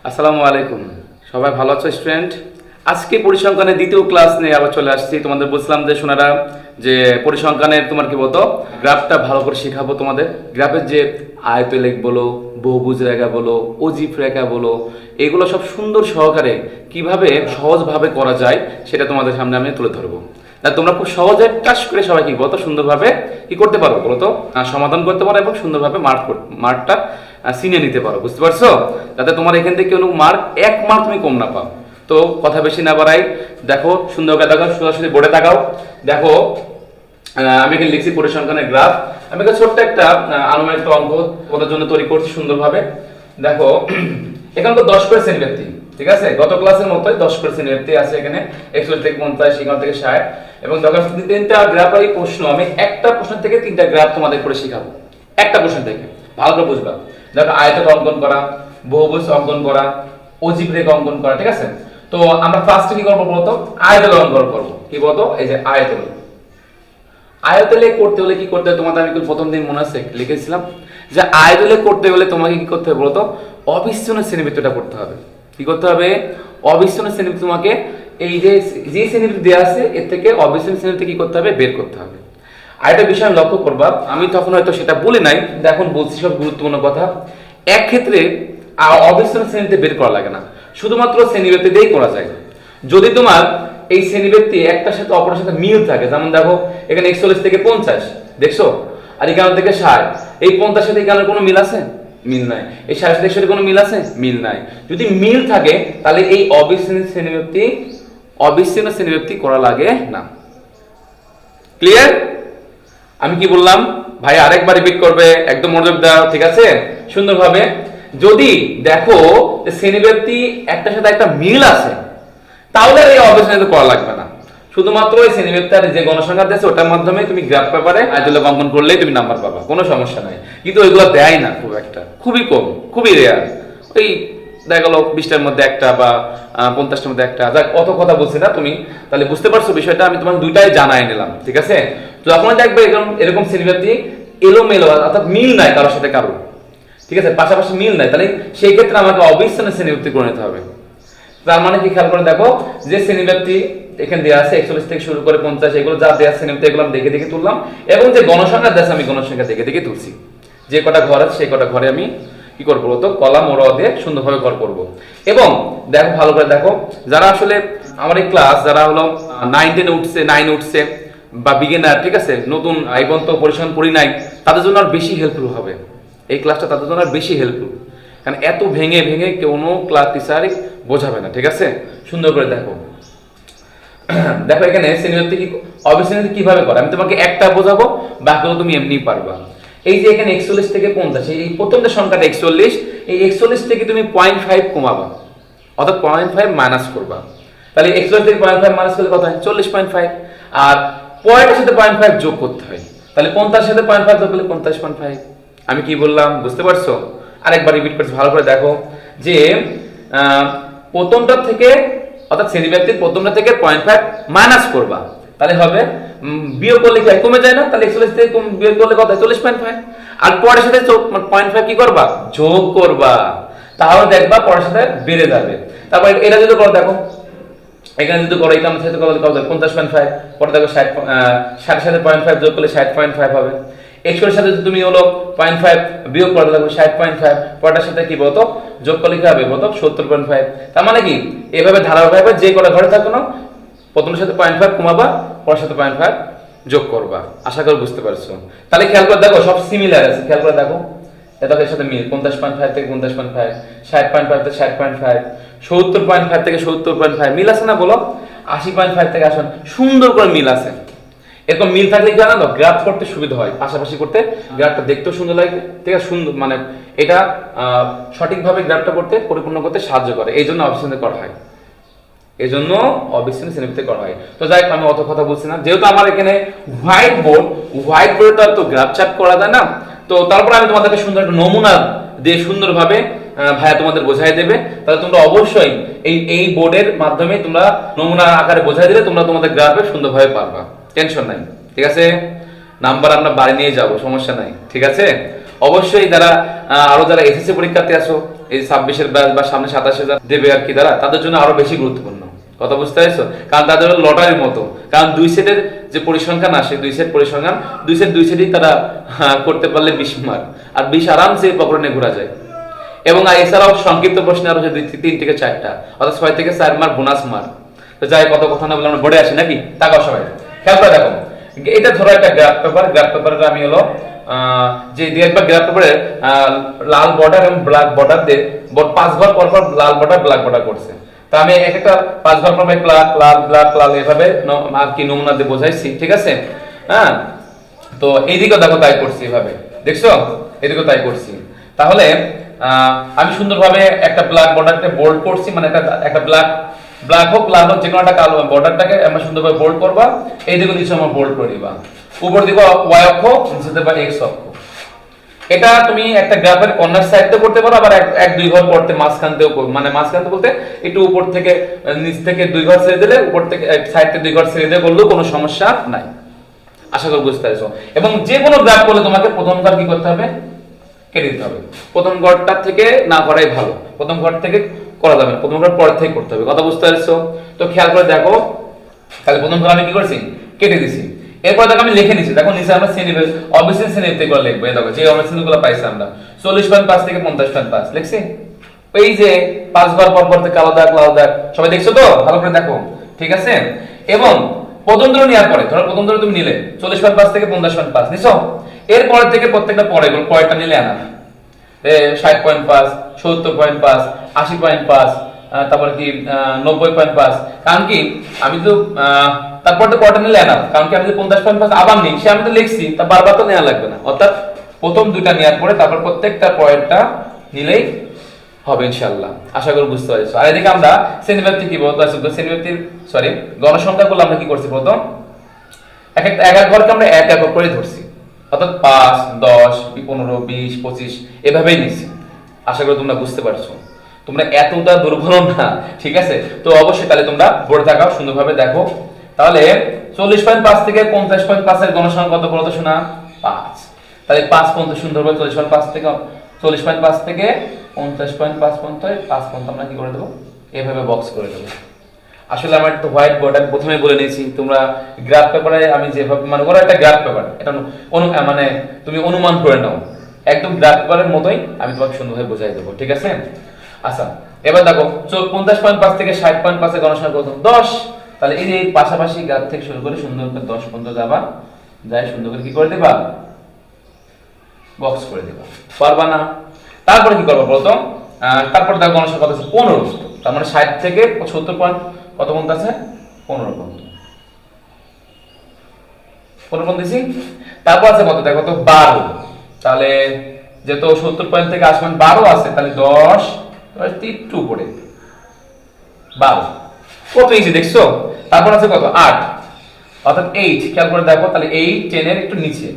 আসসালামু আলাইকুম। সবাই ভালো আছো স্টুডেন্ট? আজকে পরিসংখ্যানের দ্বিতীয় ক্লাস নিয়ে আবার চলে আসছি। তোমাদের বলছিলাম যে শোনারা যে পরিসংখ্যানের তোমার কি বলতো গ্রাফটা ভালো করে শেখাবো তোমাদের। গ্রাফের যে আয়তলেখ বলো, বহুভুজ রেখা বলো, অজিব রেখা বলো, এগুলো সব সুন্দর সহকারে কিভাবে সহজভাবে করা যায় সেটা তোমাদের সামনে আমি তুলে ধরবো। তা তোমরা খুব সহজে টাচ করে সবাই কি বলতো সুন্দরভাবে কি করতে পারো বলো তো, সমাধান করতে পারো এবং সুন্দরভাবে মার্কটা সিনিয়ে নিতে পারো। বুঝতে পারছো? যাতে তোমার এখান থেকে কোনো মার্ক এক মার্ক তুমি কম না পাও। তো কথা বেশি না বাড়াই, দেখো সুন্দর করে তাকাও, সোজাসুজি বোর্ডে তাকাও। দেখো আমি এখানে লিখছি পরিসংখ্যানের গ্রাফ। আমি এখানে ছোট্ট একটা আনুমানিক অঙ্ক তোমাদের জন্য তৈরি করছি সুন্দরভাবে। দেখো এখানে তো 10 করে শ্রেণীব্যক্তি, ঠিক আছে? গত ক্লাসের মতোই 10 করে শ্রেণীব্যক্তি আছে এখানে, 41 থেকে 50, 51 থেকে 60। এবং দেখো তিনটা গ্রাফেরই প্রশ্ন, আমি একটা প্রশ্ন থেকে তিনটা গ্রাফ তোমাদের করে শেখাবো। একটা প্রশ্ন থেকে ভালো করে বুঝবা। দেখো আয়তক অঙ্কন করা, বহুভুজ অঙ্কন করা, অজিব রেখা অঙ্কন করা, ঠিক আছে? তো আমরা ফার্স্টে কি করবো বলতো? আয়তক অঙ্কন করবো। কি বলতো? এই যে আয়তলেখ। আয়তলেখ করতে হলে কি করতে হবে তোমাদের আমি প্রথম দিন মনে আছে লিখেছিলাম যে আয়তলেখ করতে হলে তোমাকে কি করতে হবে বলতো? অবিচ্ছিন্ন শ্রেণীবৃত্তটা করতে হবে। কি করতে হবে? অবিচ্ছিন্ন শ্রেণীবৃত্ত তোমাকে এই যে শ্রেণীবৃত্ত দেওয়া আছে এর থেকে অবিচ্ছিন্ন শ্রেণীবৃত্ত কি করতে হবে? বের করতে হবে। আর একটা বিষয় লক্ষ্য করবা, আমি তখন হয়তো সেটা বলি নাই, এখন বলছি সব গুরুত্বপূর্ণ কথা। এক ক্ষেত্রে অবিচ্ছিন্ন শ্রেণীতে বের করা লাগে না, শুধুমাত্র শ্রেণীবৃত্তি দিয়েই করা যায়। যদি তোমার এই শ্রেণীবৃত্তি একটার সাথে অপরের সাথে মিল থাকে, যেমন দেখো এখানে 41 থেকে 50 দেখছো, আর এখান থেকে 60, এই 50 সাথে এখানে কোনো মিল আছে? মিল নাই। এই 60 সাথে সাথে কোনো মিল আছে? মিল নাই। যদি মিল থাকে তাহলে এই অবিচ্ছিন্ন শ্রেণীবৃত্তি করা লাগে না। ক্লিয়ার? আমি কি বললাম ভাই? আরেকবার রিপিট করবে, একদম মনোযোগ দাও, ঠিক আছে? সুন্দরভাবে যদি দেখো শ্রেণীবৃত্তি একটার সাথে একটা মিল আছে তাহলে এই অবিচ্ছিন্ন করা লাগবে না, শুধুমাত্র এই শ্রেণীবৃত্তের যে গণসংখ্যা দিয়েছে ওটার মাধ্যমে তুমি গ্রাফ পেপারে আয়তলেখ অঙ্কন করলেই তুমি নাম্বার পাবা, কোনো সমস্যা নাই। কিন্তু ওইগুলো দেয় না, খুব একটা, খুবই কম, খুবই রেয়ার। ওই দেখা গেল 20টার মধ্যে একটা বা 50টার মধ্যে একটা। যাক, অত কথা বলছি না, তুমি তাহলে বুঝতে পারছো বিষয়টা। আমি তোমাকে দুইটাই জানাই নিলাম, ঠিক আছে? তো যখন দেখবে এরকম শ্রেণীবৃত্তি এলোমেলো অর্থাৎ মিল নাই কারোর সাথে কারো, ঠিক আছে, পাশাপাশি মিল নাই, তাহলে সেই ক্ষেত্রে আমাকে অবিচ্ছিন্ন শ্রেণীবৃত্তি করে নিতে হবে। তার মানে কি, খেয়াল করে দেখো যে শ্রেণীবৃত্তি এখানে দেওয়া আছে 41 থেকে শুরু করে 50, এগুলো যা দেওয়া শ্রেণীবৃত্তি এগুলো আমি দেখে দেখে তুললাম, এবং যে গণসংখ্যা দেওয়া আমি গণসংখ্যা দেখে দেখে তুলছি। যে কটা ঘর আছে সেই কটা ঘরে আমি কি করবো বলতো? কলাম ও র দিয়ে সুন্দরভাবে ঘর করবো। এবং দেখো ভালো করে দেখো, যারা আসলে আমার এই ক্লাস যারা হলো 9 উঠছে, 9 উঠছে বা বিগিনার, ঠিক আছে, নতুন এই পর্যন্ত পরিশ্রম করি নাই, তাদের জন্য আর বেশি হেল্পফুল হবে এই ক্লাসটা, তাদের জন্য আর বেশি হেল্পফুল। কারণ এত ভেঙে ভেঙে কোনো ক্লাস টিচারই বোঝাবে না, ঠিক আছে? সুন্দর করে দেখো। দেখো এখানে শ্রেণীবৃত্তি অবিচ্ছিন্ন কিভাবে করে আমি তোমাকে একটা বোঝাবো, বাকিগুলো তুমি এমনি পারবা। এই যে এখানে 41 থেকে 50, এই প্রথম যে সংখ্যাটা 41, এই 41 থেকে তুমি 0.5 কমাবা, অর্থাৎ 0.5 মাইনাস করবা। তাহলে 41 থেকে 0.5 মাইনাস করলে কত হয়? 40.5। আর পয়েন্টের সাথে 0.5 যোগ করতে হয়, তাহলে 50 সাথে 0.5 যোগ করলে 50.5। আমি কি বললাম বুঝতে পারছো? আরেকবার রিপিট করছি, ভালো করে দেখো যে প্রথমটা থেকে অর্থাৎ শ্রেণীবৃত্তির প্রথমটা থেকে 0.5 মাইনাস করবা, তাহলে হবে বিয়োগ করলে কি কমে যায় না? তাহলে 41 থেকে বিয়োগ করলে কত হয়? 40.5। আর পরের সাথে 0.5 কি করবা? যোগ করবা, তাহলে দেখবা পরের সাথে বেড়ে যাবে। তারপর এটা যদি করো, দেখো এখানে যদি করো এটা আমার সাথে কত হবে? 50.5। পরে দেখো 60 সাথে 0.5 যোগ করলে 60.5 হবে। 61 সাথে যদি তুমি হলো 0.5 বিয়োগ করতে থাকো 60.5, পরেরটার সাথে কি বলতো যোগ করলে কি হবে বলতো? 70.5। তার মানে কি এভাবে ধারাবাহিকভাবে যে কটা ঘরে থাকো না, প্রথমের সাথে 0.5 কমাবা, পরের সাথে 0.5 যোগ করবা। আশা করি বুঝতে পারছো। তাহলে খেয়াল করে দেখো সব সিমিলার আছে, খেয়াল করে দেখো এর সাথে মিল 50.5 থেকে 50.5, 60.5 থেকে 60.5, 70.5 থেকে 70.5 মিল আছে না বলো? 80.5 থেকে 80, সুন্দর করে মিল আছে। এরকম মিল থাকলে কি জানো গ্রাফ করতে সুবিধা হয়, পাশাপাশি করতে গ্রাফটা দেখতেও সুন্দর লাগে, ঠিক আছে? সুন্দর মানে এটা সঠিকভাবে গ্রাফটা করতে পরিপূর্ণ করতে সাহায্য করে, এই জন্য অবিচ্ছিন্ন করা হয়, এই জন্য অবিচ্ছিন্ন শ্রেণীবৃত্তি করা হয়। তো যাই হোক, আমি অত কথা বলছি না, যেহেতু আমার এখানে হোয়াইট বোর্ডে তো গ্রাফ চার্ট করা যায় না, তো তারপর আমি তোমাদেরকে সুন্দর একটা নমুনা দিয়ে সুন্দরভাবে ভাইয়া তোমাদের বোঝাই দেবে। তাহলে তোমরা অবশ্যই এই বোর্ডের মাধ্যমে তোমরা নমুনা আকারে বোঝাই দিলে তোমরা তোমাদের গ্রাফে সুন্দরভাবে পারবা, টেনশন নাই, ঠিক আছে? নাম্বার আমরা বাড়ি নিয়ে যাব, সমস্যা নাই, ঠিক আছে? অবশ্যই যারা আরো যারা এসএসসি পরীক্ষার্থী আছো এই 26-এর ব্যাচ বা সামনে 27,000 দেবে আর কি তারা, তাদের জন্য আরো বেশি গুরুত্বপূর্ণ। কথা বুঝতে পারছো? কারণ তাদের লটারির মতো, কারণ 2 সেটের যে পরিসংখ্যান আসে, 2 সেট পরিসংখ্যান, 2 সেটই তারা করতে পারলে 20 মার্ক, আর 20 আরামসে পকড়ে ঘোরা যায়। এবং এছাড়াও সংক্ষিপ্ত প্রশ্ন আরো 3 থেকে 4টা, অর্থাৎ 6 থেকে 4 মার্ক বোনাস মার্ক। তো যাই কত কথা না বলে আমরা বোর্ডে আসি নাকি? তাকাও সবাই, খেয়াল করে দেখো। এটা ধরো একটা গ্রাফ পেপার, গ্রাফ পেপারে আমি হলো যে দেখবা গ্রাফ পেপারে লাল বর্ডার এবং ব্ল্যাক বর্ডার দিয়ে 5 ঘর পর পর লাল বর্ডার ব্ল্যাক বর্ডার করছে। তো আমি একটা 5 ঘর পর ব্ল্যাক লাল ব্ল্যাক লাল এভাবে আর কি নমুনা দিয়ে বোঝাইছি, ঠিক আছে? হ্যাঁ, তো এইদিকে দেখো তাই করছি এভাবে, দেখছো? এদিকে তাই করছি। তাহলে আমি সুন্দরভাবে একটা ব্ল্যাক বর্ডারকে বোল্ড করছি, মানে একটা ব্ল্যাক হোক লাল হোক যে কোনো একটা কালো বর্ডারটাকে আমরা সুন্দরভাবে বোল্ড করবা। এই দিকে নিচে আমরা বোল্ড করে দিবা, উপর দিকে ওয়াই অক্ষ, নিচে দেবা এক্স অক্ষ। এটা তুমি একটা গ্রাফের কর্নার সাইডে করতে পারো, আবার 1-2 ঘর পড়তে মাঝখানতেও, মানে মাঝখানতে বলতে একটু উপর থেকে নিচ থেকে 2 ঘর ছেড়ে দিলে, উপর থেকে সাইড থেকে 2 ঘর ছেড়ে দিয়ে করলেও কোনো সমস্যা নাই। আশা করি বুঝতে পারছো। এবং যে কোনো গ্রাফ করলে তোমাকে প্রথম ঘর কি করতে হবে? কেটে দিতে হবে। প্রথম ঘরটা থেকে না করাই ভালো, প্রথম ঘর থেকে করা যাবে না, প্রথম ঘর পর থেকে করতে হবে। কথা বুঝতে পারছো? তো খেয়াল করে দেখো, তাহলে প্রথম ঘর আমি কি করছি? কেটে দিছি। এরপর দেখো আমি লিখে নিছি, দেখো নিচে আমরা শ্রেণী অবশ্যই শ্রেণীতে করে লিখবো। এই দেখো যে অবস্থানগুলো পাইছি আমরা 40.5 থেকে 50.5 লিখছি। এই যে 5 ঘর পর পর থেকে কালো দাগ লাল দাগ, সবাই দেখছো তো? ভালো করে দেখো, ঠিক আছে? এবং প্রথম ধরে নেওয়ার পরে, ধরো প্রথম ধরে তুমি নিলে 40.5 থেকে 50.5 নিছো, এরপর থেকে প্রত্যেকটা পরেরটা নিলে আনা 60.5 70.5 80.5 তারপরে কি 90.5। কারণ কি আমি তো তারপর তো পরেরটা নিলে আনা, কারণ কি আমি যদি 50.5 আবার নিই, সে আমি তো লিখছি, তা বারবার তো নেওয়া লাগবে না। অর্থাৎ প্রথম দুইটা নেওয়ার পরে তারপর প্রত্যেকটা পরেরটা নিলেই হবে ইনশাআল্লাহ। আশা করি বুঝতে পারছো। আর এদিকে আমরা শ্রেণীব্যাপ্তি কি বলতে আসলে শ্রেণীব্যাপ্তির গণসংখ্যাগুলো আমরা কি করছি? প্রথম এক এক ঘরকে আমরা এক একক করে ধরছি, অর্থাৎ 5 10 15 20 25 এভাবেই নিছি। আশা করি তোমরা বুঝতে পারছো। তোমরা এতটা দুর্বল না, ঠিক আছে? তো অবশ্যই তাহলে তোমরা বোর্ডে থাকাও, সুন্দরভাবে দেখো। তাহলে 40.5 থেকে 50.5 এর গণসংখ্যা কত বলতো শোনা? 5। তাহলে 5 পর্যন্ত সুন্দরভাবে 40.5 থেকে 50.5 পর্যন্ত 5 পর্যন্ত আমরা কি করে দেবো? এভাবে বক্স করে দেবো। আসলে আমার তো হোয়াইট বোর্ড আমি প্রথমে বলে নিয়েছি, তোমরা গ্রাফ পেপারে আমি যেভাবে মানে ওরা একটা গ্রাফ পেপার, এটা মানে তুমি অনুমান করে নাও, একদম গ্রাফ পেপারের মতোই আমি তোমাকে সুন্দরভাবে বোঝাই দেবো, ঠিক আছে? আচ্ছা, এবার দেখো 50.5 থেকে 60.5 এর গণসংখ্যা কত? 10। তাহলে এই যে পাশাপাশি গ্রাফ থেকে শুরু করে সুন্দর করে 10 পর্যন্ত যাবা, যাই সুন্দর করে কি করে দেবা? বক্স করে দেবা। পারবা না? তারপরে কি করবো বলতো? তারপর দেখো গণসংখ্যা কত আছে? 15। তার মানে 60 থেকে 70 কত পর্যন্ত আছে? 15 পর্যন্ত। 15 পর্যন্ত দিছি। তারপর আছে কত? দেখো তো 12। তাহলে যেহেতু 70 থেকে 80 12 আছে, তাহলে 10 একটু উপরে 12। কত ইজি দেখছো? তারপর আছে কত? 8, অর্থাৎ 8। খেয়াল করে দেখো, তাহলে 8 10 এর একটু নিচে,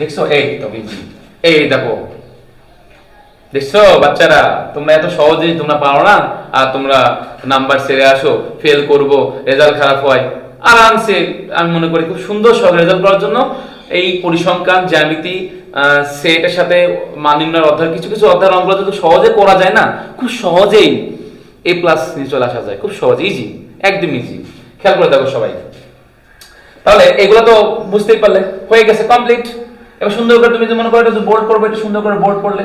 দেখছো? 8 তো ইজি। এই দেখো, দেখছো বাচ্চারা, তোমরা এত সহজেই তোমরা পারো না, আর তোমরা নাম্বার ছেড়ে আসো, ফেল করব, রেজাল্ট খারাপ হয়। আরামসে আমি মনে করি খুব সুন্দর সব রেজাল্ট করার জন্য এই পরিসংখ্যান জ্যামিতি সেটের সাথে মান নির্ণয়ের অধ্যায়, কিছু কিছু অধ্যায় অঙ্কগুলো যদি সহজে করা যায় না, খুব সহজেই A+ চলে আসা যায়, খুব সহজ, ইজি, একদম ইজি। খেয়াল করে দেখো সবাই। তাহলে এগুলো তো বুঝতেই পারলে, হয়ে গেছে, কমপ্লিট। এবার সুন্দর করে তুমি যদি মনে করো একটু বোল্ড করবে, একটু সুন্দর করে বোল্ড করলে,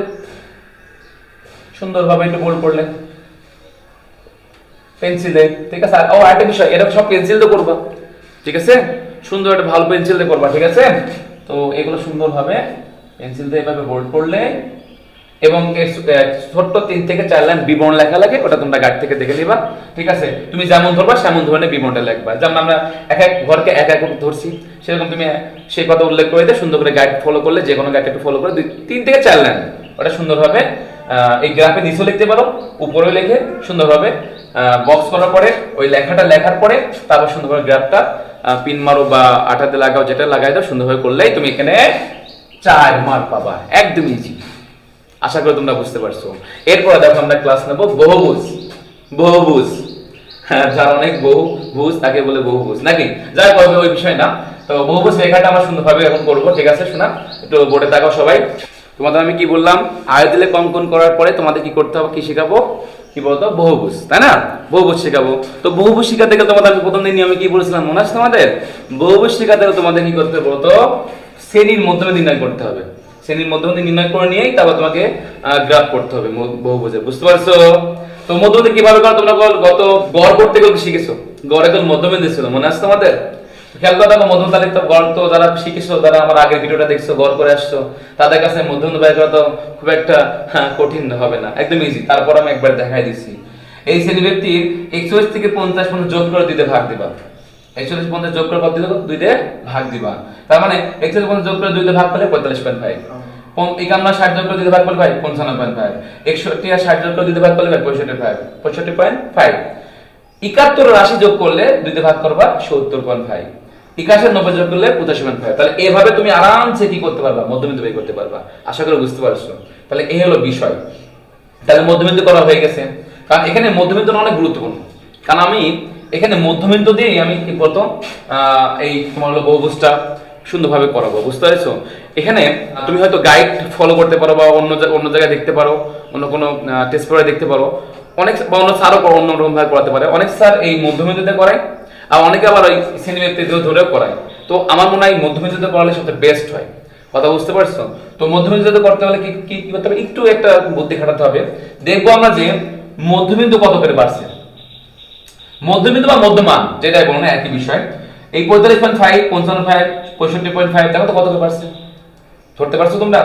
সুন্দরভাবে একটু বোল্ড করলে পেন্সিলে, ঠিক আছে? আর আরেকটা বিষয়, এটা সব পেন্সিল দিয়ে করবা, ঠিক আছে? সুন্দর একটা ভালো পেন্সিল দিয়ে করবা, ঠিক আছে? তো এগুলো সুন্দরভাবে পেন্সিল দিয়ে এভাবে বোল্ড করলে, এবং ছোট্ট 3 থেকে 4 লাইন বিবরণ লেখা লাগে, ওটা তোমরা গাইড থেকে দেখে নিবা, ঠিক আছে? তুমি যেমন ধরবা সেমন ধরনের বিবরণটা লিখবা। যেমন আমরা এক এক ঘরকে এক এক ধরছি, সেরকম তুমি সেই কথা উল্লেখ করে দিয়ে সুন্দর করে গাইড ফলো করলে, যে কোনো গাইড একটু ফলো করে 3 থেকে 4 লাইন ওটা সুন্দরভাবে এই গ্রাফে নিচেও লিখতে পারো, উপরেও লিখে সুন্দরভাবে বক্স করার পরে ওই লেখাটা লেখার পরে তারপর সুন্দরভাবে গ্রাফটা পিন মারো বা আঠাতে লাগাও, যেটা লাগাই দাও, সুন্দরভাবে করলেই তুমি এখানে 4 মার্ক পাবা, একদম ইজি। আশা করি তোমরা বুঝতে পারছো। এরপরে দেখো আমরা ক্লাস নেব বহুভুজ। বহুভুজ, হ্যাঁ, যার অনেক বহুভুজ তাকে বলে বহুভুজ, নাকি? যাই করবে ওই বিষয় না। তো বহুভুজ লেখাটা আমরা সুন্দরভাবে এখন করবো, ঠিক আছে? শোনা, একটু বোর্ডে তাকাও সবাই। তোমাদের আমি কি বললাম, আয়তলে অঙ্কন করার পরে তোমাদের কি করতে হবে, কি শেখাবো, কি বলতো, বহুভুজ, তাই না? বহুভুজ শেখাবো। তো বহুভুজ শেখাতে গেলে তোমাদের আমি প্রথম দিন নিয়মে কি বলেছিলাম মনে আছে তোমাদের? বহুভুজ শেখাতে গেলে তোমাদের কি করতে হবে বলতো, শ্রেণীর মধ্যমে নির্ণয় করতে হবে। শ্রেণীর মধ্যমে নির্ণয় করে নিয়েই তারপর তোমাকে গ্রাফ করতে হবে বহুভুজে, বুঝতে পারছো? তো মধ্যবিন্দু কিভাবে করো তোমরা গত গড় করতে গেলে শিখেছো, গড় এখন মধ্যবিন্দু ছিল, মনে আছে তোমাদের? খেয়াল করে দেখো, মধ্যবিন্দু তাহলে তো গড় তো যারা শিখেছো, যারা আমার আগের ভিডিওটা দেখছো, গড় করে আসছো, তাদের কাছে মধ্যবিন্দু বের করা তো খুব একটা কঠিন হবে না, একদম ইজি। তারপর আমি একবার দেখাই দিচ্ছি। এই শ্রেণী ব্যক্তির 41 থেকে 50 পর্যন্ত যোগ করে দিতে ভাগ দিবা। 41 50 যোগ করে কত দিবা, 2 দিয়ে ভাগ দিবা। তার মানে 41 50 যোগ করে 2 দিয়ে ভাগ করলে 45.5। 51 60 যোগ করে দিতে ভাগ করলে ভাই 55.5। 61 আর 60 যোগ করে দিতে ভাগ করলে ভাই 65.5। 71 80 যোগ করলে 2 দিয়ে ভাগ করবা 70.5। 81 90 যোগ করলে 85.5। তাহলে এভাবে তুমি আরামসে কি করতে পারবা, মধ্যবিন্দু বের করতে পারবা। আশা করি বুঝতে পারছো। তাহলে এই হলো বিষয়। তাহলে মধ্যবিন্দু করা হয়ে গেছে, কারণ এখানে মধ্যবিন্দু অনেক গুরুত্বপূর্ণ। কারণ আমি এখানে মধ্যবিন্দু দিয়ে আমি কি করতো, এই তোমার হলো বহুভুজটা সুন্দরভাবে করাবো, বুঝতে পারছো? এখানে তুমি হয়তো গাইড ফলো করতে পারো, বা অন্য জায়গায় দেখতে পারো, অন্য কোনো টেস্ট পেপারে দেখতে পারো। অনেক বা অন্য স্যারও অন্য রকম ভাবে করাতে পারে। অনেক স্যার এই মধ্যবিন্দুতে করায়, আর অনেকে আবার ওই শ্রেণীব্যক্তিতেও ধরেও করায়। তো আমার মনে হয় মধ্যবিন্দুতে করালে সবচেয়ে বেস্ট হয়। কথা বুঝতে পারছো? তো মধ্যবিন্দুতে করতে হলে কি কি করতে হবে, একটু একটা বুদ্ধি খাটাতে হবে। দেখবো আমরা যে মধ্যবিন্দু কত করে বাড়ছে, মধ্যবিন্দু বা মধ্যমান যেটাই বলো না, একই বিষয়। এই 45.5 55 65.5 দেখো তো কত করে বাড়ছে, ধরতে পারছো তোমরা?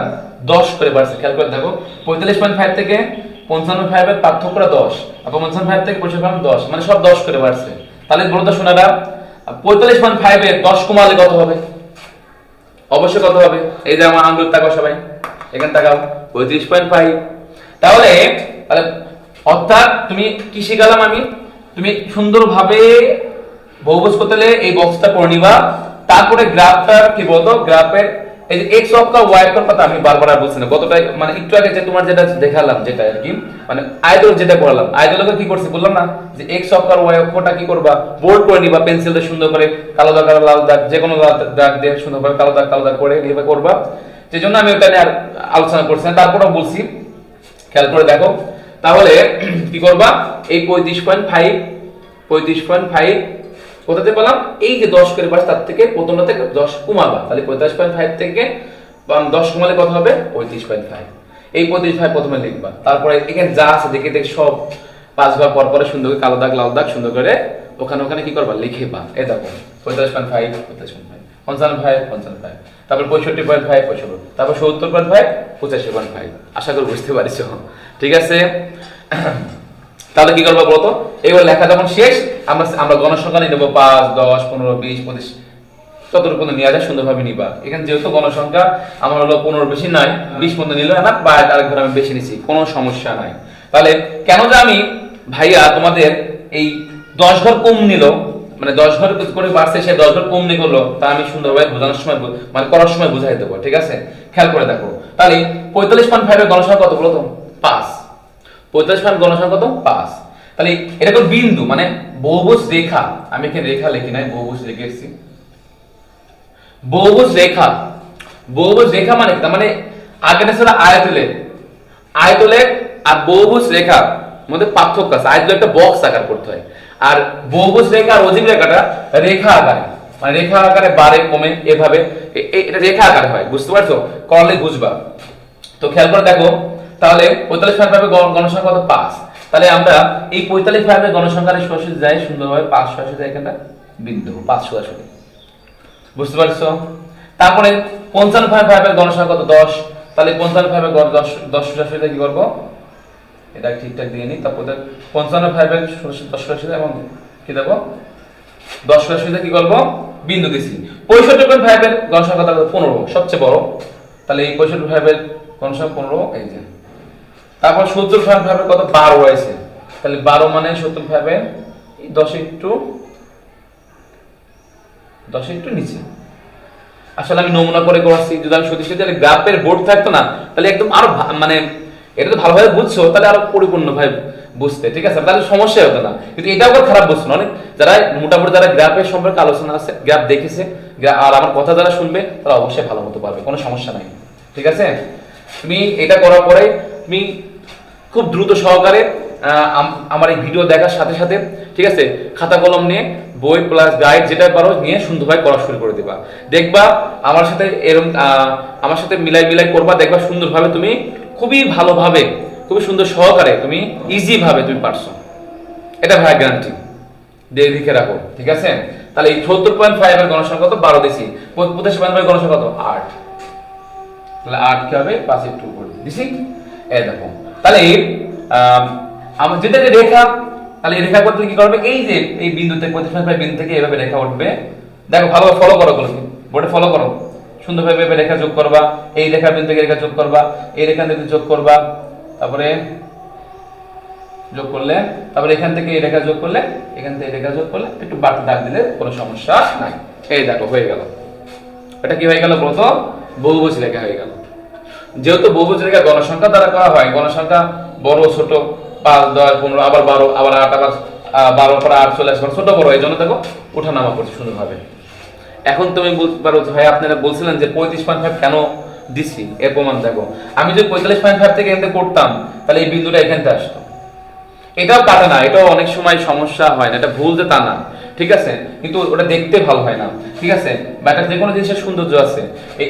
10 করে বাড়ছে। খেয়াল করে দেখো, 45.5 থেকে 55 এর পার্থক্যটা 10, আর 55 থেকে 65 10, মানে সব 10 করে বাড়ছে। তাহলে বলো তো শোনারা, 45.5 এর 10 কমালে কত হবে? অবশ্যই কত হবে? এই যে আমার আঙ্গুল তাকাও সবাই, এখানে তাকাও, 35.5। তাহলে তাহলে অর্থাৎ তুমি কি শিখালাম আমি, তুমি সুন্দরভাবে বহুভুজ করতে হলে এই বক্সটা পড়ে নিবা। তারপরে গ্রাফটা কি বলতো, গ্রাফের এই যে x অক্ষ y অক্ষর কথা আমি বারবার আর বলছি না, কতটাই মানে একটু আগে যে তোমার যেটা দেখালাম, যেটা আর কি মানে আয়তল যেটা পড়ালাম, আয়তলকে কি করছি বললাম না, যে x অক্ষ আর y অক্ষটা কি করবা, বোল্ড করে নিবা পেন্সিল দিয়ে সুন্দর করে, কালো দাগ আর লাল দাগ যে কোনো দাগ দিয়ে সুন্দরভাবে কালো দাগ করে এইভাবে করবা। সেজন্য আমি ওটা নিয়ে আর আলোচনা করছি না, তারপরেও বলছি, খেয়াল করে দেখো। তাহলে কি করবা, এই 35.5 কোথাতে পেলাম, এই যে 10 করে বাড়ছে তার থেকে প্রথমটা থেকে 10 কমাবা। তাহলে 45.5 থেকে 10 কমালে কত হবে, 35.5। এই 35 প্রথমে লিখবা, তারপরে এখানে যা আছে দেখে সব 5 বার পর পরে সুন্দর করে কালো দাগ লাল দাগ সুন্দর করে ওখানে কি করবা, লিখেবা। এই দেখো 45.5 55, তারপর 65.5 65, তারপর 70.5 85.5। আশা করি বুঝতে পারছো, ঠিক আছে? তাহলে কি করবো বলতো, এবার লেখা যখন শেষ আমরা গণসংখ্যা নিয়ে নেবো, 5 10 15 20 25 যতটুকু পর্যন্ত নেওয়া যায় সুন্দরভাবে নিবা। এখানে যেহেতু গণসংখ্যা আমার হলো 15 বেশি নাই, 20 পর্যন্ত নিলে না, বা আরেকবার আমি বেশি নিছি, কোনো সমস্যা নাই। তাহলে কেন যে আমি ভাইয়া তোমাদের এই 10 ঘর কম নিল, মানে 10 ঘর করে বাড়ছে, সে 10 ঘর কম নিয়ে করলো, তা আমি সুন্দরভাবে বোঝানোর সময় মানে করার সময় বুঝাই দেবো, ঠিক আছে? খেয়াল করে দেখো, তাহলে 45.5 এর গণসংখ্যা কত বলো তো, 5। 45 গণসংখ্যা কত, 5। তাহলে এটা কোন বিন্দু, মানে বহুভুজ রেখা, আমি এখানে রেখা লিখি নাই, বহুভুজ লিখেছি। বহুভুজ রেখা মানে তার মানে আগেটা ছিল আয়তলে আর বহুভুজ রেখা মধ্যে পার্থক্য আছে। আয়তলে একটা বক্স আকার করতে হয়, আর বহুভুজ রেখা আর অজীব রেখাটা রেখা আকারে, মানে রেখা আকারে বাড়ে কমে এভাবে, এটা রেখা আকারে হয়, বুঝতে পারছো? করলে বুঝবা। তো খেয়াল করে দেখো, তাহলে 45.5 গণসংখ্যা কত, 5। তাহলে আমরা এই 45.5 এর গণসংখ্যার সরাসরি যাই সুন্দরভাবে, 5 সরাসরি যাই, এখানটা বিন্দু 5 সরাসরি, বুঝতে পারছো? তারপরে 55.5 এর গণসংখ্যা কত, 10। তাহলে 55 এর 10 সরাসরি কি করব, এটা ঠিকঠাক দিয়ে নিই। তারপর 55 এর 10 সরাসরি এবং কি দেব, 10 সরাসরি কি করব, বিন্দু দিছি। 65.5 এর গণসংখ্যা কত, 15, সবচেয়ে বড়। তাহলে এই 65.5 এর গণসংখ্যা 15, এই যে। তারপর 70.5 এর কত, 12 হয়েছে। তাহলে 12 মানে 70.5 এর 10 একটু নিচে। আসলে আমি নমুনা করে করছি, যদি আমি সত্যি সত্যি গ্রাফের বোর্ড থাকতো না, তাহলে একদম আরো মানে এটা তো ভালোভাবে বুঝছো, তাহলে আরো পরিপূর্ণভাবে বুঝতে, ঠিক আছে? তাহলে সমস্যা হতো না। কিন্তু এটাও আবার খারাপ বুঝছো না, অনেক যারা মোটামুটি যারা গ্রাফের সম্পর্কে আলোচনা আছে, গ্রাফ দেখেছে আর আমার কথা যারা শুনবে, তারা অবশ্যই ভালো মতো পারবে, কোনো সমস্যা নাই, ঠিক আছে? তুমি এটা করার পরে তুমি খুব দ্রুত সহকারে আমার এই ভিডিও দেখার সাথে সাথে, ঠিক আছে, খাতা কলম নিয়ে বই প্লাস গাইড যেটা পারো নিয়ে সুন্দরভাবে করা শুরু করে দিবা। দেখবা আমার সাথে এরকম আমার সাথে মিলাই মিলাই করবা, দেখবা সুন্দরভাবে তুমি খুবই ভালোভাবে খুবই সুন্দর সহকারে তুমি ইজি ভাবে তুমি পারছো। এটা ভাই গ্যারান্টি দিয়ে লিখে রাখো, ঠিক আছে। তাহলে এই ৭০.৫ এর গণসংখ্যা কত ১২ দিছি, ৮৫.৫ গণসংখ্যা কত ৮, তাহলে ৮ কি হবে ৫ এর 2 করে দিছি। এই দেখো তাহলে আমরা যেটা যে রেখা, তাহলে এই রেখা করতে কি করবে, এই যে এই বিন্দুতে ৩৫.৫ বিন্দু থেকে এইভাবে রেখা উঠবে। দেখো ভালোভাবে ফলো করো, বোর্ডে ফলো করো, সুন্দরভাবে রেখা যোগ করবা, এই রেখা বিন্দু থেকে রেখা যোগ করবা, এই রেখা বিন্দু যোগ করবা, তারপরে যোগ করলে, তারপরে এখান থেকে এই রেখা যোগ করলে, এখান থেকে রেখা যোগ করলে, একটু বাড়তি দাগ দিলে কোনো সমস্যা নাই। এই দেখো হয়ে গেল। এটা কি হয়ে গেল বলতো, বহুভুজ রেখা হয়ে গেল। যেহেতু বহুভুজ রেখা গণসংখ্যা দ্বারা করা হয়, গণসংখ্যা বড় ছোট ৫ ১০ ১৫ আবার ১২ আবার ৮ আবার ১২ পর ৮ চলে আসবে, ছোট বড়, এই জন্য দেখো ওঠানামা করছে সুন্দরভাবে। এখন তুমি বলতে পারো ভাই আপনারা বলছিলেন যে ৩৫.৫ কেন দিছি, এর প্রমাণ দেখো। আমি যদি ৪৫.৫ থেকে এখান থেকে করতাম তাহলে এই বিন্দুটা এখান থেকে আসতো। এটাও কাটে না, এটাও অনেক সময় সমস্যা হয় না, এটা ভুল যে তা না, ঠিক আছে, কিন্তু ওটা দেখতে ভালো হয় না, ঠিক আছে। বা এটা যে কোনো জিনিসের সৌন্দর্য আছে,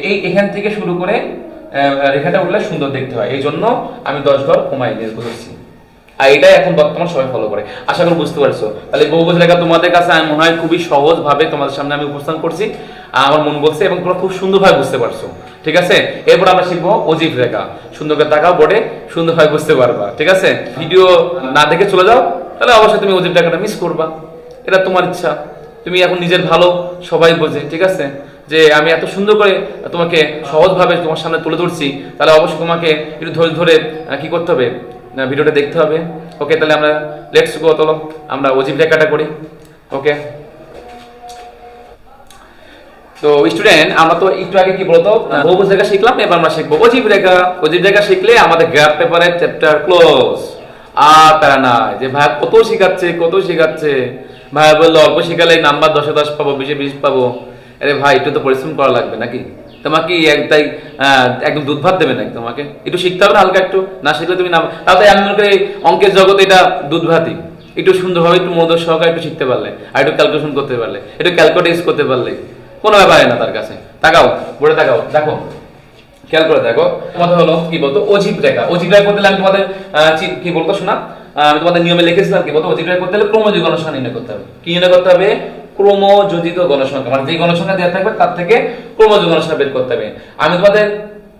এই এখান থেকে শুরু করে রেখাটা উঠলে সুন্দর দেখতে হয়, এই জন্য আমি ১০ ঘর কমাই দিয়ে বলেছি। আর এটাই এখন বর্তমান সবাই ফলো করে, আশা করি বুঝতে পারছো। তাহলে বহুভুজ রেখা তোমাদের কাছে আমি মনে হয় খুবই সহজ ভাবে তোমাদের সামনে আমি উপস্থান করছি, আমার মন বলছে, এবং তোমরা খুব সুন্দরভাবে বুঝতে পারছো, ঠিক আছে। এরপর আমরা শিখবো অজীব রেখা। সুন্দর করে তাকাও বোর্ডে, সুন্দরভাবে বুঝতে পারবা, ঠিক আছে। ভিডিও না দেখে চলে যাও, তাহলে অবশ্যই তুমি অজীব রেখাটা মিস করবা, এটা তোমার ইচ্ছা। তুমি এখন নিজের ভালো সবাই বোঝে, ঠিক আছে, যে আমি এত সুন্দর করে তোমাকে সহজভাবে তোমার সামনে তুলে ধরছি, তাহলে অবশ্যই তোমাকে একটু ধৈর্য ধরে কি করতে হবে, ভিডিওটা দেখতে হবে। ওকে, তাহলে আমরা লেটস গো, চলো আমরা অজীব রেখাটা করি। ওকে, তো স্টুডেন্ট আমরা তো একটু আগে কি বলতো বহুভুজ রেখা শিখলাম, এবার আমরা শিখবো অজীব রেখা। অজীব রেখা শিখলে আমাদের গ্রাফ পেপারের চ্যাপ্টার ক্লোজ। আর তারা না যে ভাই কত শিখাচ্ছে ভাই বললো অল্প শিখালে নাম্বার 10-এ 10 পাবো, 20-এ 20 পাবো। আরে ভাই একটু তো পরিশ্রম করা লাগবে নাকি? তোমাকে একটাই একদম দুধ ভাত দেবে নাকি? তোমাকে একটু শিখতে হবে না, হালকা একটু না শিখলে তুমি না। তাহলে আমি মনে করি অঙ্কের জগতে এটা দুধ ভাতই। একটু সুন্দরভাবে একটু মনোযোগ সহকারে একটু শিখতে পারলে, আর একটু ক্যালকুলেশন করতে পারলে, একটু ক্যালকুলেট ইউজ করতে পারলে কোনো ব্যাপারই না তার কাছে। তাকাও বোর্ডে তাকাও, দেখো খেয়াল করে দেখো, কথা হলো কি বলতো অজীব রেখা। অজীব রেখা করতে আমি তোমাদের কি বলতো শোনা, আমি তোমাদের নিয়মে লিখেছিলাম কি বলতো, অজীব রেখা করতে হলে ক্রমযোজিত গণসংখ্যা নির্ণয় করতে হবে। কি নির্ণয় করতে হবে? ক্রমযোজিত গণসংখ্যা, মানে যে গণসংখ্যা দেওয়া থাকবে তার থেকে ক্রমযোজিত গণসংখ্যা বের করতে হবে। আমি তোমাদের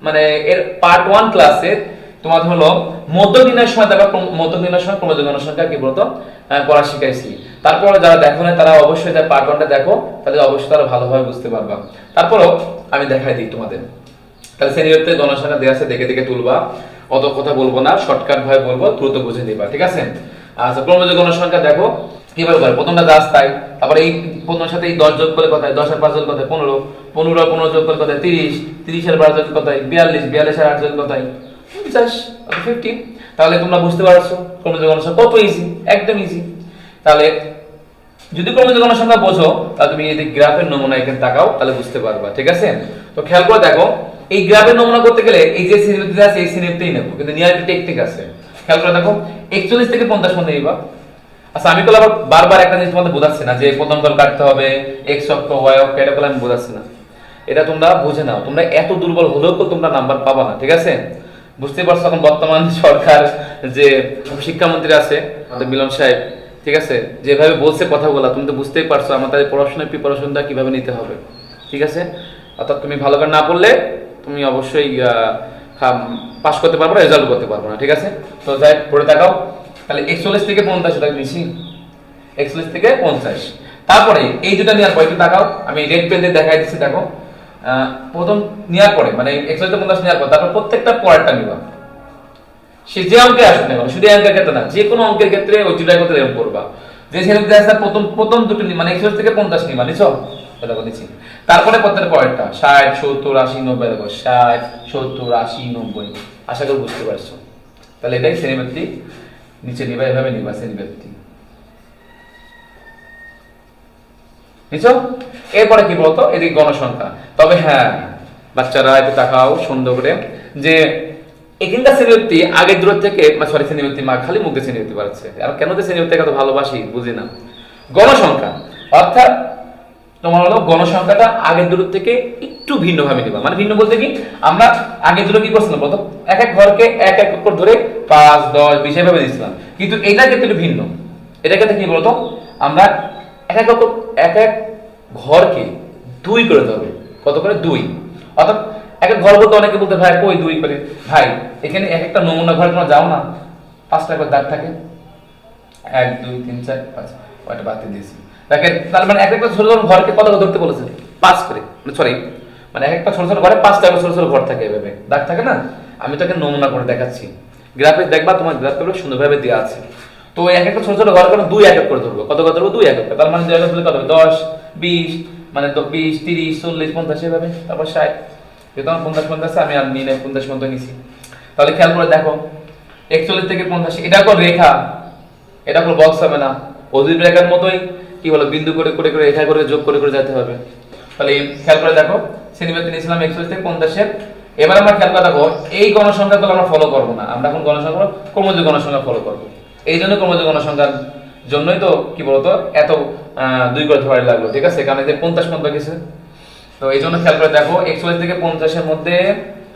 মানে এর পার্ট 1 ক্লাসে তোমাদের হলো মধ্য নির্ণয়ের সময় দেখো, মধ্য নির্ণয়ের সময় ক্রমযোজিত গণসংখ্যা কি বলতো পড়া শিখাইছি। তারপর যারা দেখো না তারা অবশ্যই পার্ট 1টা দেখো, তাহলে অবশ্যই তারা ভালোভাবে বুঝতে পারবা। তারপরও আমি দেখাই দিই তোমাদের। তাহলে শ্রেণীতে গণসংখ্যা দেওয়া আছে, দেখে দেখে তুলবা, অত কথা বলবো না, শর্টকাট ভাবে বলবো, দ্রুত বুঝে নিবা, ঠিক আছে। আচ্ছা, ক্রমযোজিত গণসংখ্যা দেখো কিভাবে করে, প্রথমটা 10 তাই, তারপরে এই প্রথমের সাথে এই 10 যোগ করলে কত হয়, 10 আর 5 যোগ কত হয় 15, 15 আর 15 যোগ করলে কত হয় 30, 30 আর 12 যোগ কত হয় 42, 42 আর 8 যোগ কত হয় 50, 50। তাহলে তোমরা বুঝতে পারছো ক্রমযোজিত গণসংখ্যা কত ইজি, একদম ইজি। তাহলে যদি ক্রমযোজিত গণসংখ্যা বোঝো তাহলে তুমি এই গ্রাফের নমুনা এখানে তাকাও, তাহলে বুঝতে পারবা, ঠিক আছে। তো খেয়াল করে দেখো, এই গ্রাফের নমুনা করতে গেলে এই যে শ্রেণীতে আছে এই শ্রেণীতেই নেব, কিন্তু নিয়ার একটা টেকনিক আছে। খেয়াল করে দেখো 41 থেকে 50 মধ্যে নিবা। আচ্ছা, আমি তো আবার বারবার একটা জিনিস তোমাদের বোঝাচ্ছি না যে প্রথম তল কাটতে হবে, x অক্ষ y অক্ষ, এটা বলে আমি বোঝাচ্ছি না, এটা তোমরা বুঝে নাও। তোমরা এত দুর্বল হলেও তো তোমরা নাম্বার পাবা না, ঠিক আছে। বুঝতে পারছো এখন বর্তমান সরকার যে শিক্ষামন্ত্রী আছে আমাদের মিলন সাহেব, ঠিক আছে, যেভাবে বলছে কথাগুলো তুমি তো বুঝতেই পারছো আমাদের পড়াশোনার প্রিপারেশনটা কিভাবে নিতে হবে, ঠিক আছে। অর্থাৎ তুমি ভালো করে না পড়লে তুমি অবশ্যই পাস করতে পারবো না, রেজাল্ট করতে পারবো না, ঠিক আছে। তো যাই পড়ে তাকাও, তাহলে 41 থেকে 50 এটা নিছি, 41 থেকে 50। তারপরে এই দুটো নেওয়ার পর একটু তাকাও, আমি রেড পেন দিয়ে দেখাই দিচ্ছি, দেখো প্রথম নেওয়ার পরে মানে 41 থেকে 50 নেওয়ার পর তারপর প্রত্যেকটা পরেরটা নিবা, সে যে অঙ্কে আসবে না, শুধু অঙ্কের ক্ষেত্রে না, যে কোনো অঙ্কের ক্ষেত্রে ওই দুটাই করতে এরকম করবা। যে শ্রেণীতে আছে প্রথম দুটো মানে 41 থেকে 50 নিবা, নিছো দেখো নিচ্ছি। তারপরে প্রত্যেকটা পরেরটা 60, 70, 80, 90 দেখো 60, 70, 80, 90। আশা করি বুঝতে পারছো। তাহলে এটাই শ্রেণীভিত্তিক, নিচে নিবা, এভাবে নিবা শ্রেণীভিত্তিক, নিছো। এরপরে কি বলতো এদিকে গণসংখ্যা। তবে হ্যাঁ বাচ্চারা একটু তাকাও সুন্দর করে, যে এখানকার শ্রেণীবৃত্তি আগের দূরত্ব থেকে সরি শ্রেণীবৃত্তি খালি মুখ দিয়ে শ্রেণীবৃত্তি বাড়ছে আর কেন যে শ্রেণীবৃত্তি এত ভালোবাসি বুঝি না। গণসংখ্যা অর্থাৎ তোমার হলো গণসংখ্যাটা আগের দূরত্ব থেকে একটু ভিন্ন ভাবে নিবা, মানে ভিন্ন বলতে কি আমরা আগের দূরে কি করছিলাম বলতো এক এক ঘরকে এক এক করে ধরে 5 10 20 এভাবে দিচ্ছিলাম, কিন্তু এটা ক্ষেত্রে একটু ভিন্ন। এটা ক্ষেত্রে কি বলতো আমরা এক এক ঘরকে 2 করে ধরবে, কত করে 2, অর্থাৎ এক এক ঘর বলতে অনেকে বলতে ভাই কই 2 করে, ভাই এখানে এক একটা নমুনা ঘরে তোমরা যাও না 5টা করে দাগ থাকে 1 2 3 4 5 ওটা বাদ দিয়েছি দেখেন, তার মানে এক একটা ছোট ছোট ঘরকে কত করে ধরতে বলেছে 5 করে, সরি মানে এক একটা ছোট ছোট ঘরে 5টা করে ছোট ছোট ঘর থাকে এভাবে দাগ থাকে না। আমি তোকে নমুনা করে দেখাচ্ছি, গ্রাফে দেখবা তোমার গ্রাফগুলো সুন্দরভাবে দেওয়া আছে। তো এক একটা ছোট ছোট ঘর করে 2 এক এক করে ধরবো, কত করে ধরবো 2 এক এক, তার মানে 2 এক এক কত হবে 10 20 মানে তো 20 30 40 50 এভাবে, তারপর 60, যেহেতু আমার 50 50 আমি আর নিয়ে 50 পর্যন্ত নিছি। তাহলে খেয়াল করে দেখো 41 থেকে 50 এটা কোন রেখা, এটা কোন বক্স হবে না, অধিক রেখার মতোই কি বলো বিন্দু করে করে করে রেখা করে যোগ করে করে যেতে হবে। তাহলে খেয়াল করে দেখো শ্রেণীবৃত্তি নিয়েছিলাম 41 থেকে 50 এর। এবার আমরা খেয়াল করে দেখো এই গণসংখ্যাগুলো আমরা ফলো করব না, আমরা এখন গণসংখ্যা ক্রমজ গণসংখ্যা ফলো করব। এই জন্য ক্রমজ গণসংখ্যার জন্যই তো কি বলতো এত 2 করে ধরে লাগলো, ঠিক আছে, কারণ এতে 50 পর্যন্ত গেছে। তো এই জন্য খেয়াল করে দেখো 41 থেকে 50 এর মধ্যে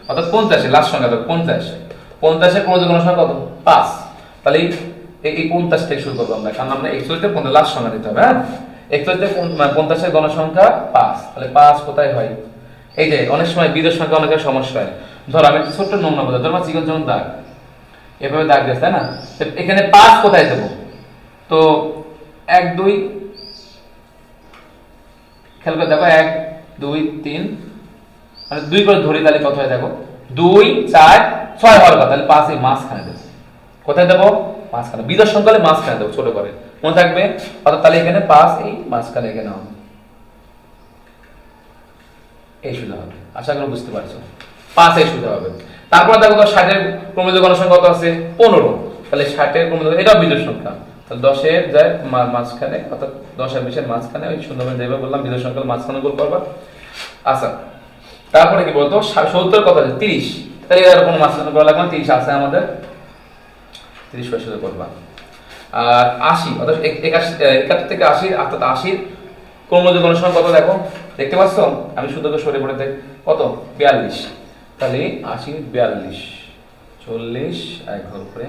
অর্থাৎ 50 এর লাস্ট সংখ্যা তো 50 এর ক্রমজ গণসংখ্যা কত 5, তাহলে এই 50 থেকে শুরু করবো আমরা, কারণ আমরা 41 থেকে 50 লাস্ট সংখ্যা দিতে হবে। হ্যাঁ 41 থেকে 50 এর গণসংখ্যা 5, তাহলে 5 কোথায় হয়, এই যে অনেক সময় বিজোড় সংখ্যা অনেকের সমস্যা হয়। ধরো আমি ছোট্ট নমুনা বলতে ধরো চিকন যেমন দাগ এভাবে দাগ দিয়েছে তাই না, এখানে 5 কোথায় দেবো, তো 1 2 খেয়াল করে দেখো 1 2 3 মানে 2 করে ধরি, তাহলে কত হয় দেখো 2 4 6 হওয়ার কথা, তাহলে 5 এই মাঝখানে দেবো, কোথায় দেবো মাঝখানে, বিজোড় সংখ্যা হলে মাঝখানে দেবো ছোট করে মনে থাকবে, অর্থাৎ তাহলে এখানে 5 এই মাঝখানে এখানে হবে, এই সুবিধা হবে, আশা করি বুঝতে পারছো 5 এই সুবিধা হবে। তারপর দেখো 60 এর ক্রমজ গণসংখ্যা কত আছে 15, তাহলে 60 এর ক্রমজ এটা বিজোড় সংখ্যা, তাহলে 10 এর যায় মাঝখানে অর্থাৎ 10 আর 20 এর মাঝখানে ওই সুন্দরভাবে যেভাবে বললাম বিজোড় সংখ্যা মাঝখানে গোল করবা। আচ্ছা তারপরে কি বলতো 70 কত আছে 30, তাহলে এর কোনো মাঝখানে করা লাগবে না, 30 আছে আমাদের 30 পয়সা করবা। আর 80 অর্থাৎ 71 থেকে 80 অর্থাৎ 80 ক্রমজ গণসংখ্যা কত দেখো দেখতে পাচ্ছ, আমি শুধু তো সরে পড়ে দেখ কত 42, তাহলে 80 42 40 এক ঘর করে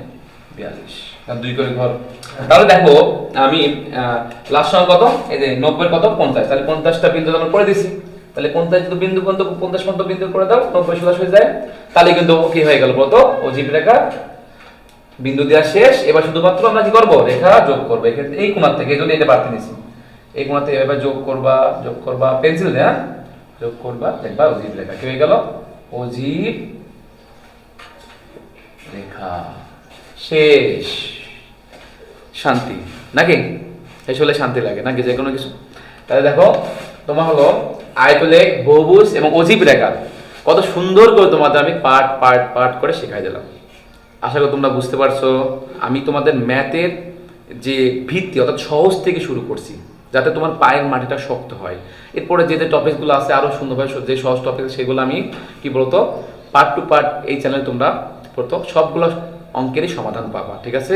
42 আর 2 করে ঘর। তাহলে দেখো আমি লাস্ট সংখ্যা কত এই যে 90 কত 50, তাহলে 50টা বিন্দু আমরা করে দিছি, তাহলে 50 যদি বিন্দু পর্যন্ত 50 পর্যন্ত বিন্দু করে দাও 90 সোজা হয়ে যায়, তাহলে কিন্তু কি হয়ে গেল বলতো অজীব রেখা বিন্দু দেওয়া শেষ। এবার শুধুমাত্র আমরা কি করব রেখা যোগ করব, এক্ষেত্রে এই কোণার থেকে এই জন্য এটা বাড়তে নিছি, এই কোণা থেকে এবার যোগ করবা পেন্সিল দিয়ে যোগ করবা দেখবা অজীব রেখা কি হয়ে গেল অজীব রেখা শেষ। শান্তি নাকি শেষ হলে শান্তি লাগে নাকি যে কোনো কিছু। তাহলে দেখো তোমার হলো আয়তলেখ বহুভুজ এবং অজীব রেখা কত সুন্দর করে তোমাদের আমি পার্ট পার্ট পার্ট করে শেখাই দিলাম, আশা করি তোমরা বুঝতে পারছো। আমি তোমাদের ম্যাথের যে ভিত্তি অর্থাৎ সহজ থেকে শুরু করছি যাতে তোমার পায়ের মাটিটা শক্ত হয়। এরপরে যে যে টপিকগুলো আছে আরো সুন্দরভাবে যে সহজ টপিক সেগুলো আমি কি বলতো পার্ট টু পার্ট এই চ্যানেলে তোমরা পড়তো সবগুলো অঙ্কেরই সমাধান পাবা, ঠিক আছে।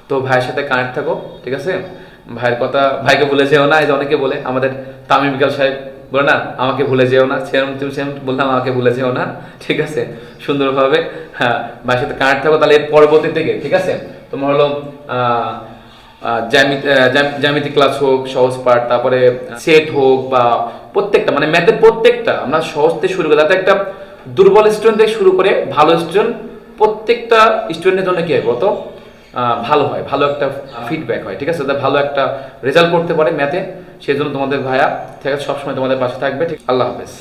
তো ভাইয়ের সাথে কানেক্ট থাকো, ঠিক আছে। ভাইয়ের কথা ভাইকে ভুলে যেও না, এই যে অনেকে বলে আমাদের তামিম বিকাল সাহেব বলে না আমাকে ভুলে যেও না, সেম বললাম আমাকে ভুলে যেও না, ঠিক আছে। সুন্দরভাবে হ্যাঁ ভাইয়ের সাথে কানেক্ট থাকো, তাহলে এর পরবর্তী থেকে ঠিক আছে তোমার হলো জ্যামিতি ক্লাস হোক সহজ পার্ট, তারপরে সেট হোক বা প্রত্যেকটা মানে ম্যাথের প্রত্যেকটা আমরা সহজ থেকে শুরু করি, যাতে একটা দুর্বল স্টুডেন্ট থেকে শুরু করে ভালো স্টুডেন্ট প্রত্যেকটা স্টুডেন্টের জন্য কি হয় বলতো ভালো হয়, ভালো একটা ফিডব্যাক হয়, ঠিক আছে, যাতে ভালো একটা রেজাল্ট করতে পারে ম্যাথে। সেই জন্য তোমাদের ভাইয়া ঠিক আছে সবসময় তোমাদের পাশে থাকবে, ঠিক। আল্লাহ হাফেজ।